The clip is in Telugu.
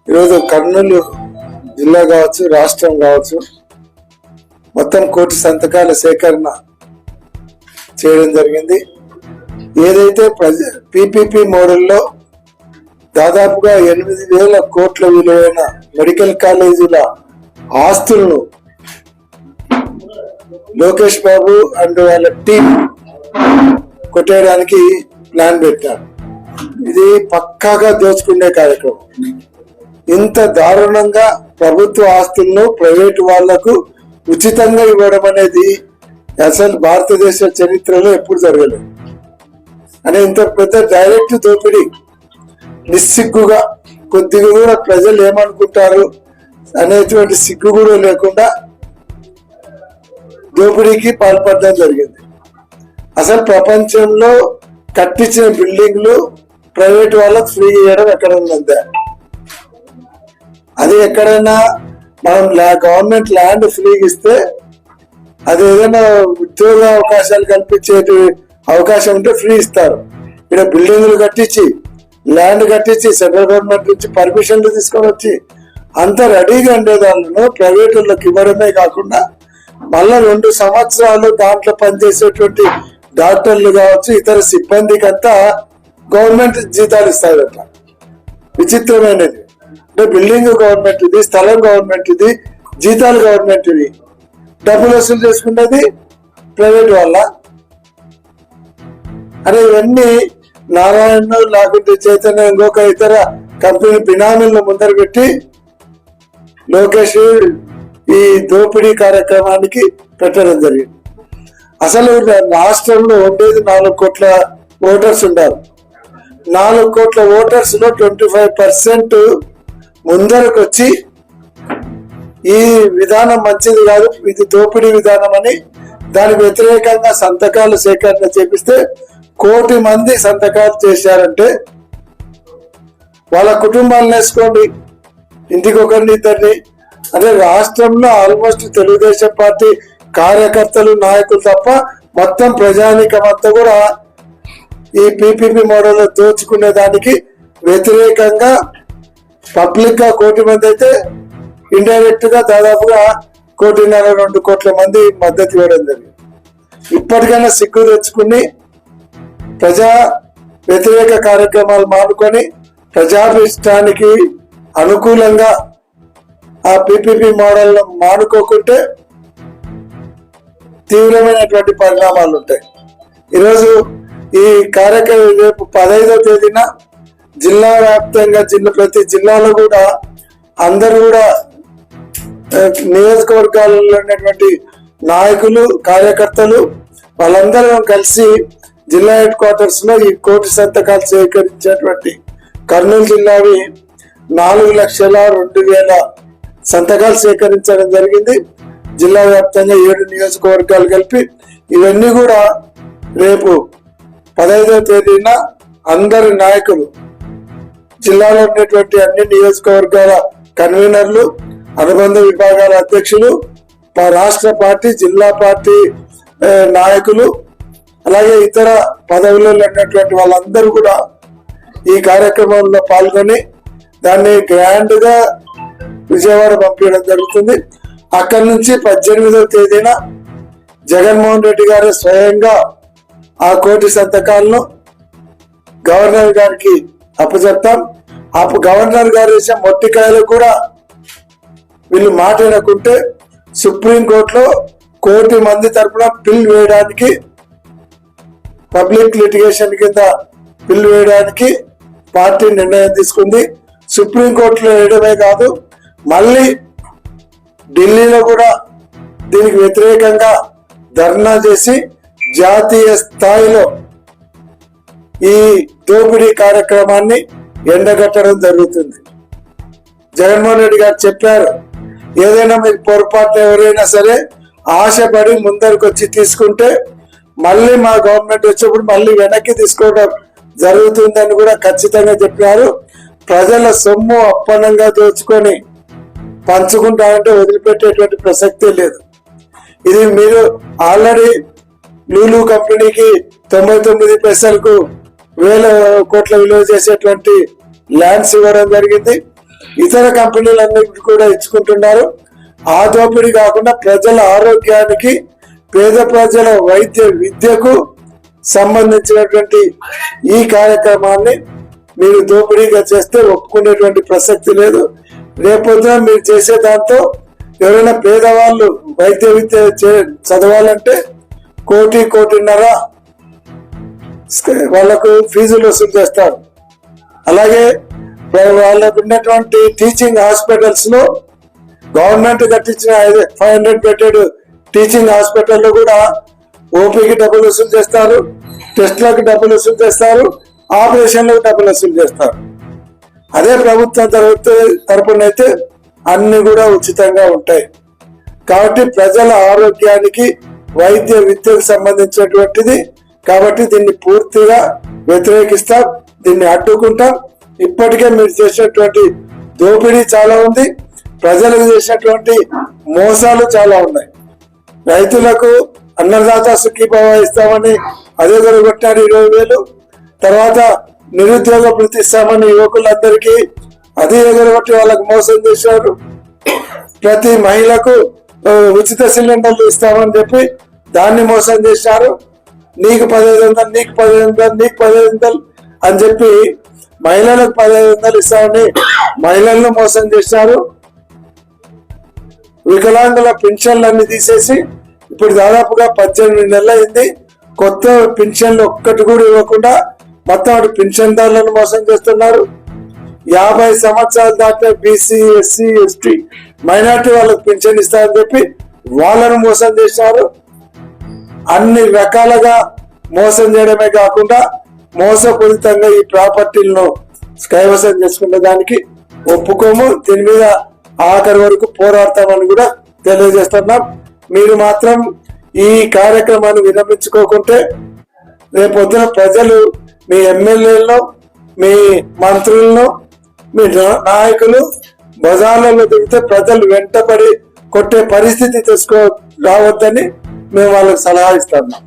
ఈరోజు కర్నూలు జిల్లా కావచ్చు, రాష్ట్రం కావచ్చు, మొత్తం 1 కోటి సంతకాల సేకరణ చేయడం జరిగింది. ఏదైతే పీపీపీ మోడల్లో దాదాపుగా 8,000 కోట్ల విలువైన మెడికల్ కాలేజీల ఆస్తులను లోకేష్ బాబు అండ్ వాళ్ళ టీం కొట్టేయడానికి ప్లాన్ పెట్టారు. ఇది పక్కాగా దోచుకునే కార్యక్రమం. ఇంత దారుణంగా ప్రభుత్వ ఆస్తులను ప్రైవేటు వాళ్లకు ఉచితంగా ఇవ్వడం అనేది అసలు భారతదేశ చరిత్రలో ఎప్పుడు జరగలేదు. అంటే ఇంత పెద్ద డైరెక్ట్ దోపిడీ నిస్సిగ్గుగా, కొద్దిగా కూడా ప్రజలు ఏమనుకుంటారు అనేటువంటి సిగ్గు కూడా లేకుండా దోపిడీకి పాల్పడడం జరిగింది. అసలు ప్రపంచంలో కట్టించిన బిల్డింగ్లు ప్రైవేట్ వాళ్ళకు ఫ్రీ చేయడం ఎక్కడ ఉందంతే. అది ఎక్కడైనా మనం గవర్నమెంట్ ల్యాండ్ ఫ్రీగా ఇస్తే అది ఏదైనా ఉద్యోగ అవకాశాలు కల్పించే అవకాశం ఉంటే ఫ్రీ ఇస్తారు. ఇక్కడ బిల్డింగ్లు కట్టించి, ల్యాండ్ కట్టించి, సెంట్రల్ గవర్నమెంట్ నుంచి పర్మిషన్లు తీసుకొని వచ్చి అంత రెడీగా ఉండేదాన్ని ప్రైవేట్ వాళ్ళకి ఇవ్వడమే కాకుండా మళ్ళా 2 సంవత్సరాలు దాంట్లో పనిచేసేటువంటి డాక్టర్లు కావచ్చు, ఇతర సిబ్బందికి అంతా గవర్నమెంట్ జీతాలు ఇస్తారట. విచిత్రమైనది. అంటే బిల్డింగ్ గవర్నమెంట్ ఇది, స్థలం గవర్నమెంట్ ఇది, జీతాలు గవర్నమెంట్ ఇవి, డబ్బులు వసూలు చేసుకునేది ప్రైవేట్ వాళ్ళ. అనే ఇవన్నీ నారాయణ లేకుంటే చైతన్య ఇంకొక ఇతర కంపెనీ బినామీలను ముందర పెట్టి లోకేష్ ఈ దోపిడీ కార్యక్రమానికి పెట్టడం జరిగింది. అసలు రాష్ట్రంలో ఉండేది 4 కోట్ల ఓటర్స్ ఉన్నారు. 4 కోట్ల ఓటర్స్ లో 25% ముందరకు వచ్చి ఈ విధానం మంచిది కాదు, ఇది దోపిడీ విధానం అని దానికి వ్యతిరేకంగా సంతకాలు సేకరణ చేపిస్తే 1 కోటి మంది సంతకాలు చేశారంటే వాళ్ళ కుటుంబాలను వేసుకోండి, ఇంటికి 1-2 అంటే రాష్ట్రంలో ఆల్మోస్ట్ తెలుగుదేశం పార్టీ కార్యకర్తలు, నాయకులు తప్ప మొత్తం ప్రజానీకం అంతా కూడా ఈ పీపీపీ మోడల్ దోచుకునే దానికి వ్యతిరేకంగా పబ్లిక్ గా 1 కోటి మంది అయితే ఇండైరెక్ట్ గా దాదాపుగా 1.5-2 కోట్ల మంది మద్దతు ఇవ్వడం జరిగింది. ఇప్పటికైనా సిగ్గు తెచ్చుకుని ప్రజా వ్యతిరేక కార్యక్రమాలు మానుకొని ప్రజాభిష్టానికి అనుకూలంగా ఆ పీపీపీ మోడల్ మానుకోకుంటే తీవ్రమైనటువంటి పరిణామాలు ఉంటాయి. ఈరోజు ఈ కార్యక్రమం రేపు 15వ తేదీన జిల్లా వ్యాప్తంగా ప్రతి జిల్లాలో కూడా అందరూ కూడా నియోజకవర్గాలలో ఉన్నటువంటి నాయకులు, కార్యకర్తలు వాళ్ళందరూ కలిసి జిల్లా హెడ్ క్వార్టర్స్ లో ఈ 1 కోటి సంతకాలు సేకరించేటువంటి కర్నూలు జిల్లావి 4,02,000 సంతకాలు సేకరించడం జరిగింది. జిల్లా వ్యాప్తంగా 7 నియోజకవర్గాలు కలిపి ఇవన్నీ కూడా రేపు 15వ తేదీన అందరి నాయకులు, జిల్లాలో ఉన్నటువంటి అన్ని నియోజకవర్గాల కన్వీనర్లు, అనుబంధ విభాగాల అధ్యక్షులు, రాష్ట్ర పార్టీ, జిల్లా పార్టీ నాయకులు, అలాగే ఇతర పదవులలో ఉన్నటువంటి వాళ్ళందరూ కూడా ఈ కార్యక్రమంలో పాల్గొని దాన్ని గ్రాండ్ గా విజయవాడ పంపించడం జరుగుతుంది. అక్కడి నుంచి 18వ తేదీన జగన్మోహన్ రెడ్డి గారు స్వయంగా ఆ 1 కోటి సంతకాలను గవర్నర్ గారికి అప్పచెప్తాం. గవర్నర్ గారు వేసే మొట్టికాయలు కూడా వీళ్ళు మాట వినకుంటే సుప్రీంకోర్టులో 1 కోటి మంది తరఫున బిల్ వేయడానికి, పబ్లిక్ లిటిగేషన్ కింద బిల్ వేయడానికి పార్టీ నిర్ణయం తీసుకుంది. సుప్రీంకోర్టులో వేయడమే కాదు, మళ్ళీ ఢిల్లీలో కూడా దీనికి వ్యతిరేకంగా ధర్నా చేసి జాతీయ స్థాయిలో ఈ దోపిడీ కార్యక్రమాన్ని ఎండగట్టడం జరుగుతుంది. జగన్మోహన్ రెడ్డి గారు చెప్పారు, ఏదైనా మీకు పొరపాటు ఎవరైనా సరే ఆశపడి ముందరికి వచ్చి తీసుకుంటే మళ్ళీ మా గవర్నమెంట్ వచ్చేప్పుడు మళ్ళీ వెనక్కి తీసుకోవడం జరుగుతుందని కూడా ఖచ్చితంగా చెప్పారు. ప్రజల సొమ్ము అప్పనంగా దోచుకొని పంచుకుంటామంటే వదిలిపెట్టేటువంటి ప్రసక్తే లేదు. ఇది మీరు ఆల్రెడీ లూలు కంపెనీకి 99 పైసలకు 1,000 కోట్ల విలువ చేసేటువంటి ల్యాండ్స్ ఇవ్వడం జరిగింది. ఇతర కంపెనీలన్నిటి కూడా ఇచ్చుకుంటున్నారు. ఆ దోపిడీ కాకుండా ప్రజల ఆరోగ్యానికి, పేద ప్రజల వైద్య విద్యకు సంబంధించినటువంటి ఈ కార్యక్రమాన్ని మీరు దోపిడీగా చేస్తే ఒప్పుకునేటువంటి ప్రసక్తి లేదు. రేపొద్దున మీరు చేసే దాంతో ఎవరైనా పేదవాళ్ళు వైద్య విద్య చదవాలంటే 1.5 కోటిన్నర వాళ్లకు ఫీజులు వసూలు చేస్తారు. అలాగే వాళ్ళకు ఉన్నటువంటి టీచింగ్ హాస్పిటల్స్ లో గవర్నమెంట్ కట్టించిన 500 బెడెడ్ టీచింగ్ హాస్పిటల్లో కూడా ఓపీకి డబ్బులు వసూలు చేస్తారు, టెస్ట్లకు డబ్బులు వసూలు చేస్తారు, ఆపరేషన్లకు డబ్బులు వసూలు చేస్తారు. అదే ప్రభుత్వం తరపునైతే అన్ని కూడా ఉచితంగా ఉంటాయి. కాబట్టి ప్రజల ఆరోగ్యానికి, వైద్య విద్యకు సంబంధించినటువంటిది. కాబట్టి దీన్ని పూర్తిగా వ్యతిరేకిస్తాం, దీన్ని అడ్డుకుంటాం. ఇప్పటికే మీరు చేసినటువంటి దోపిడీ చాలా ఉంది, ప్రజలకు చేసినటువంటి మోసాలు చాలా ఉన్నాయి. రైతులకు అన్నదాత సుఖీభావ ఇస్తామని అదే కొట్టారు 20,000. తర్వాత నిరుద్యోగ వృత్తి ఇస్తామని యువకులందరికీ అది ఎగరగొట్టి వాళ్ళకు మోసం చేశారు. ప్రతి మహిళకు ఉచిత సిలిండర్లు ఇస్తామని చెప్పి దాన్ని మోసం చేశారు. నీకు 1500, నీకు 1500, నీకు 1500 అని చెప్పి మహిళలకు 1500 ఇస్తామని మహిళలను మోసం చేశారు. వికలాంగుల పెన్షన్లన్నీ తీసేసి ఇప్పుడు దాదాపుగా 18 నెలలు అయింది. కొత్త పెన్షన్లు ఒక్కటి కూడా ఇవ్వకుండా మొత్తం పెన్షన్దారులను మోసం చేస్తున్నారు. 50 సంవత్సరాలు దాకా బీసీ, ఎస్సీ, ఎస్టీ, మైనార్టీ వాళ్ళకు పెన్షన్ ఇస్తారని చెప్పి వాళ్ళను మోసం చేశారు. అన్ని రకాలుగా మోసం చేయడమే కాకుండా మోసపూరితంగా ఈ ప్రాపర్టీలను కైవసం చేసుకునే దానికి ఒప్పుకోము. దీని మీద ఆఖరి వరకు పోరాడతామని కూడా తెలియజేస్తున్నాం. మీరు మాత్రం ఈ కార్యక్రమాన్ని విరమించుకోకుంటే రేపొద్దున ప్రజలు మీ ఎమ్మెల్యేలను, మీ మంత్రులను, మీ నాయకులు బజార్లలో దిగితే ప్రజలు వెంటపడి కొట్టే పరిస్థితి రావద్దని మేము వాళ్ళకి సలహా ఇస్తున్నాం.